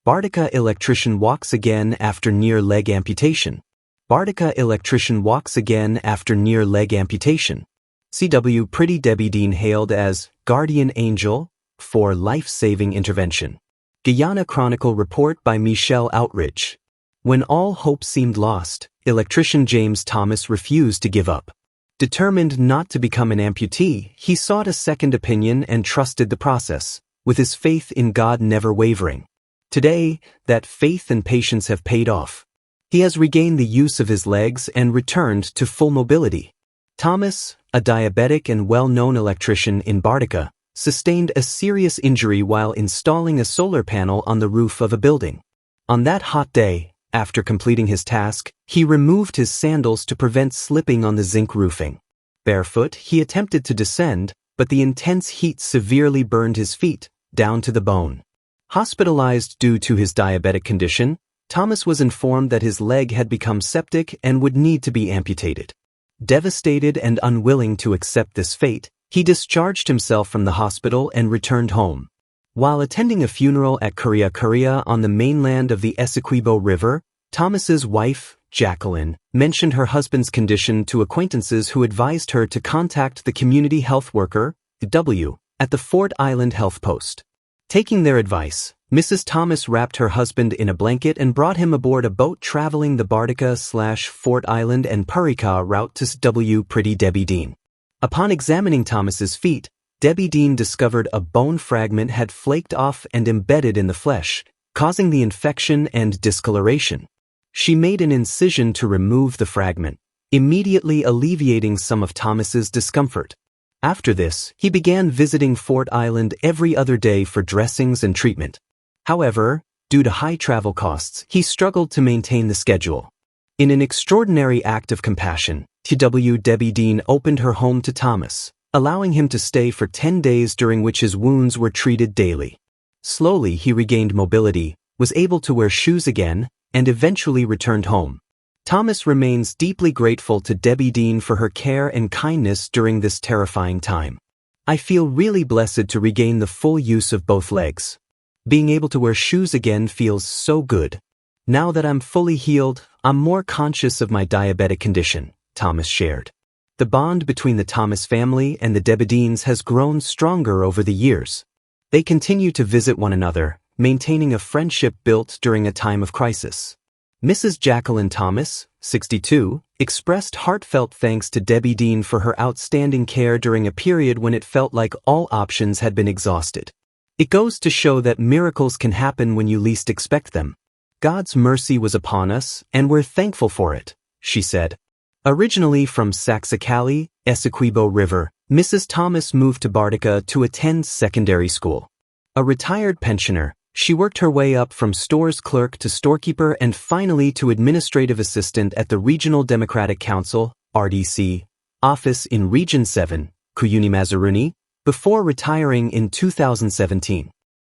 Bartica electrician walks again after near leg amputation. Bartica electrician walks again after near leg amputation. CW Pretty Debbie Dean hailed as guardian angel for life-saving intervention. Guyana Chronicle report by Michelle Outridge. When all hope seemed lost, electrician James Thomas refused to give up. Determined not to become an amputee, he sought a second opinion and trusted the process, with his faith in God never wavering. Today, that faith and patience have paid off. He has regained the use of his legs and returned to full mobility. Thomas, a diabetic and well-known electrician in Bartica, sustained a serious injury while installing a solar panel on the roof of a building. On that hot day, after completing his task, he removed his sandals to prevent slipping on the zinc roofing. Barefoot, he attempted to descend, but the intense heat severely burned his feet, down to the bone. Hospitalized due to his diabetic condition, Thomas was informed that his leg had become septic and would need to be amputated. Devastated and unwilling to accept this fate, he discharged himself from the hospital and returned home. While attending a funeral at Korea on the mainland of the Essequibo River, Thomas's wife, Jacqueline, mentioned her husband's condition to acquaintances who advised her to contact the community health worker, W, at the Fort Island Health Post. Taking their advice, Mrs. Thomas wrapped her husband in a blanket and brought him aboard a boat traveling the Bartica/Fort Island and Bartica route to W. Pretty Debbie Dean. Upon examining Thomas's feet, Debbie Dean discovered a bone fragment had flaked off and embedded in the flesh, causing the infection and discoloration. She made an incision to remove the fragment, immediately alleviating some of Thomas's discomfort. After this, he began visiting Fort Island every other day for dressings and treatment. However, due to high travel costs, he struggled to maintain the schedule. In an extraordinary act of compassion, TW Debbie Dean opened her home to Thomas, allowing him to stay for 10 days during which his wounds were treated daily. Slowly he regained mobility, was able to wear shoes again, and eventually returned home. Thomas remains deeply grateful to Debbie Dean for her care and kindness during this terrifying time. I feel really blessed to regain the full use of both legs. Being able to wear shoes again feels so good. Now that I'm fully healed, I'm more conscious of my diabetic condition, Thomas shared. The bond between the Thomas family and the Debbie Deans has grown stronger over the years. They continue to visit one another, maintaining a friendship built during a time of crisis. Mrs. Jacqueline Thomas, 62, expressed heartfelt thanks to Debbie Dean for her outstanding care during a period when it felt like all options had been exhausted. It goes to show that miracles can happen when you least expect them. God's mercy was upon us, and we're thankful for it, she said. Originally from Saxacali, Essequibo River, Mrs. Thomas moved to Bartica to attend secondary school. A retired pensioner, she worked her way up from stores clerk to storekeeper and finally to administrative assistant at the Regional Democratic Council, RDC, office in Region 7, Cuyuni Mazaruni, before retiring in 2017.